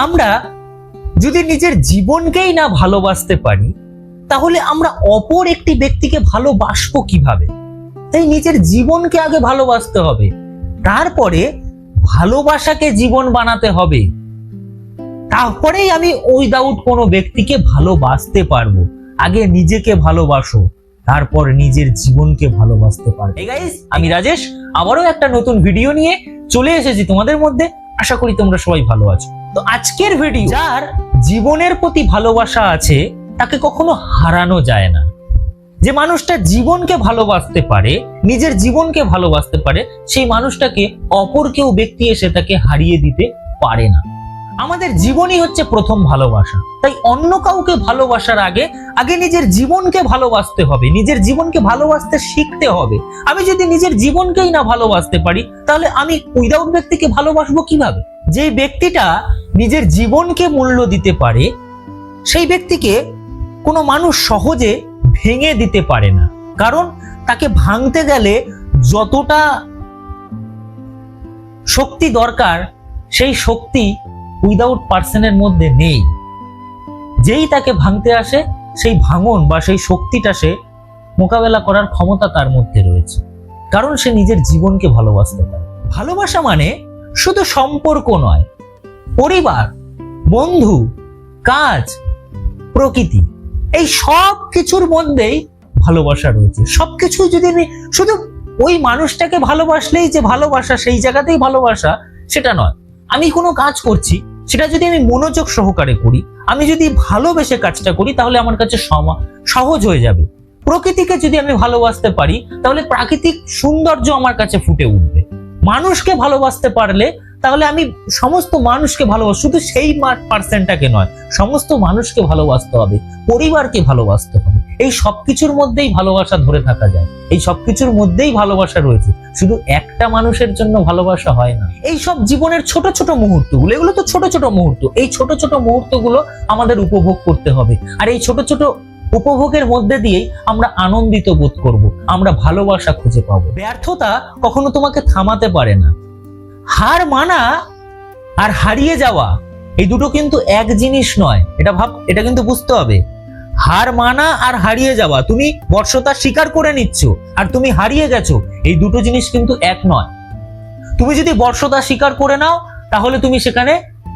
আমরা যদি নিজের জীবনকেই না ভালোবাসতে পারি তাহলে আমরা অপর একটি ব্যক্তিকে ভালোবাসবো কিভাবে? তাই নিজের জীবনকে আগে ভালোবাসতে হবে, তারপরে ভালোবাসাকে জীবন বানাতে হবে, তারপরেই আমি উইদাউট কোনো ব্যক্তিকে ভালোবাসতে পারবো। আগে নিজেকে ভালোবাসো, তারপর নিজের জীবনকে ভালোবাসতে পারবে। এই গাইস, আমি রাজেশ আবারও একটা নতুন ভিডিও নিয়ে চলে এসেছি তোমাদের মধ্যে। আশা করি তোমরা সবাই ভালো আছো। তো আজকের ভিডিও, যার জীবনের প্রতি ভালোবাসা আছে তাকে কখনো হারানো যায় না। যে মানুষটা জীবনকে ভালোবাসতে পারে, নিজের জীবনকে ভালোবাসতে পারে, সেই মানুষটাকে অপর কেউ ব্যক্তি এসে তাকে হারিয়ে দিতে পারে না। আমাদের জীবনই হচ্ছে প্রথম ভালোবাসা। তাই অন্য কাউকে ভালোবাসার আগে নিজের জীবনকে ভালোবাসতে হবে, নিজের জীবনকে ভালোবাসতে শিখতে হবে। আমি যদি নিজের জীবনকেই না ভালোবাসতে পারি তাহলে আমি উইদাউট ব্যক্তিকে ভালোবাসবো কিভাবে? যে ব্যক্তিটা নিজের জীবনকে মূল্য দিতে পারে সেই ব্যক্তিকে কোনো মানুষ সহজে ভেঙে দিতে পারে না, কারণ তাকে ভাঙতে গেলে যতটা শক্তি দরকার সেই শক্তি উইদাউট পার্সনের মধ্যে নেই। যেই তাকে ভাঙতে আসে সেই ভাঙন বা সেই শক্তিটা সে মোকাবেলা করার ক্ষমতা তার মধ্যে রয়েছে, কারণ সে নিজের জীবনকে ভালোবাসতে পারে। ভালোবাসা মানে শুধু সম্পর্ক নয়, পরিবার, বন্ধু, কাজ, প্রকৃতি, এই সব কিছুর মধ্যেই ভালোবাসা রয়েছে। সবকিছু যদি আমি শুধু ওই মানুষটাকে ভালোবাসলেই যে ভালোবাসা, সেই জায়গাতেই ভালোবাসা, সেটা নয়। আমি কোনো কাজ করছি, সেটা যদি আমি মনোযোগ সহকারে করি, আমি যদি ভালোবেসে কাজটা করি, তাহলে আমার কাছে সহজ হয়ে যাবে। প্রকৃতিকে যদি আমি ভালোবাসতে পারি তাহলে প্রাকৃতিক সৌন্দর্য আমার কাছে ফুটে উঠবে। মানুষকে ভালোবাসতে পারলে তাহলে আমি সমস্ত মানুষকে ভালোবাসি, শুধু সেই পার্সনটাকে নয়, সমস্ত মানুষকে ভালোবাসতে হবে, পরিবারকে ভালোবাসতে হবে। এই সবকিছুর মধ্যেই ভালোবাসা ধরে থাকা যায়, এই সবকিছুর মধ্যেই ভালোবাসা রয়েছে। শুধু একটা মানুষের জন্য ভালোবাসা হয় না। এই সব জীবনের ছোট ছোট মুহূর্তগুলো, এগুলো তো ছোট ছোট মুহূর্ত, এই ছোট ছোট মুহূর্তগুলো আমাদের উপভোগ করতে হবে। আর এই ছোট ছোট উপভোগের মধ্যে দিয়েই আমরা আনন্দিত বোধ করব, আমরা ভালোবাসা খুঁজে পাবো। ব্যর্থতা কখনো তোমাকে থামাতে পারে না। হার মানা আর হারিয়ে যাওয়া, এই দুটো কিন্তু এক জিনিস নয়, এটা কিন্তু বুঝতে হবে। হার মানা আর হারিয়ে যাওয়া, তুমি বর্ষতা স্বীকার করে নিচ্ছ আর তুমি হারিয়ে গেছো, এই দুটো জিনিস কিন্তু এক নয়। তুমি যদি বর্ষতা স্বীকার করে নাও তাহলে তুমি সেখানে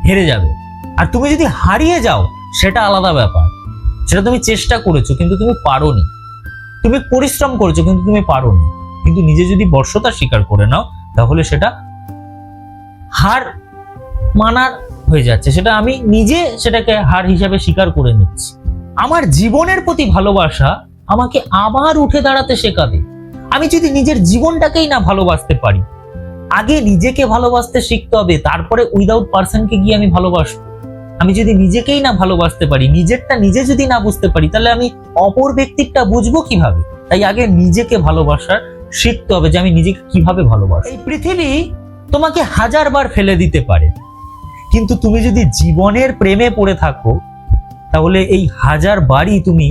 হেরে যাবে, আর তুমি যদি হারিয়ে যাও সেটা আলাদা ব্যাপার। সেটা তুমি চেষ্টা করেছো কিন্তু তুমি পারোনি, তুমি পরিশ্রম করেছো কিন্তু তুমি পারোনি। কিন্তু নিজে যদি বর্ষতা স্বীকার করে নাও তাহলে সেটা হার মানার হয়ে যাচ্ছে, সেটা আমি নিজে সেটাকে হার হিসাবে স্বীকার করে নিচ্ছি। আমার জীবনের প্রতি ভালোবাসা আমাকে আবার উঠে দাঁড়াতে শেখাবে। আমি যদি নিজের জীবনটাকেই না ভালোবাসতে পারি, আগে নিজেকে ভালোবাসতে শিখতে হবে, তারপরে উইদাউট পার্সনকে গিয়ে আমি ভালোবাসবো। আমি যদি নিজেকেই না ভালোবাসতে পারি, নিজেরটা নিজে যদি না বুঝতে পারি, তাহলে আমি অপর ব্যক্তিটা বুঝবো কিভাবে? তাই আগে নিজেকে ভালোবাসার শিখতে হবে যে আমি নিজেকে কিভাবে ভালোবাসি। এই পৃথিবী তোমাকে 1000 বার ফেলে দিতে পারে, কিন্তু তুমি যদি জীবনের প্রেমে পড়ে থাকো তাহলে এই 1000 বারই তুমি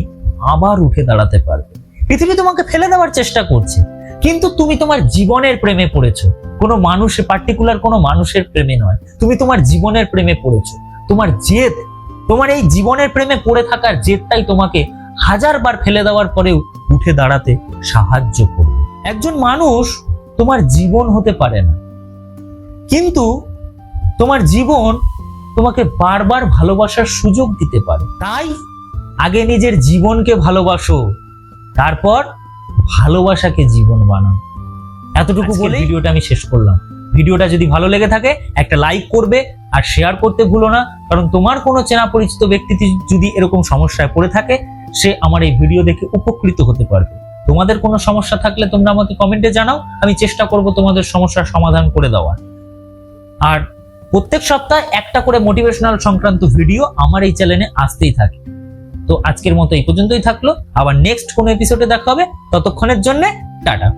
আবার উঠে দাঁড়াতে পারবে। পৃথিবী তোমাকে ফেলে দেওয়ার চেষ্টা করছে, কিন্তু তুমি তোমার জীবনের প্রেমে পড়েছো, কোনো মানুষের পার্টিকুলার কোনো মানুষের প্রেমে নয়, তুমি তোমার জীবনের প্রেমে পড়েছো। তোমার জেদ, তোমার এই জীবনের প্রেমে পড়ে থাকার জেদটাই তোমাকে 1000 বার ফেলে দেওয়ার পরেও উঠে দাঁড়াতে সাহায্য করবে। একজন মানুষ তোমার জীবন হতে পারে না, কিন্তু তোমার জীবন তোমাকে বারবার ভালোবাসার সুযোগ দিতে পারে। তাই আগে নিজের জীবনকে ভালোবাসো, তারপর ভালোবাসাকে জীবন বানাও। এতটুকু বলে ভিডিওটা আমি শেষ করলাম। ভিডিওটা যদি ভালো লেগে থাকে একটা লাইক করবে আর শেয়ার করতে ভুলো না, কারণ তোমার কোনো চেনা পরিচিত ব্যক্তি যদি এরকম সমস্যায় পড়ে থাকে, সে আমার এই ভিডিও দেখে উপকৃত হতে পারবে। তোমাদের কোনো সমস্যা থাকলে তোমরা আমাকে কমেন্টে জানাও, আমি চেষ্টা করব তোমাদের সমস্যার সমাধান করে দেওয়ার। আর প্রত্যেক সপ্তাহে একটা করে মোটিভেশনাল সংক্রান্ত ভিডিও আমার এই চ্যানেলে আসতেই থাকে। তো আজকের মতো এই পর্যন্তই থাকলো, আবার নেক্সট কোনো এপিসোডে দেখা হবে। ততক্ষণের জন্য টাটা।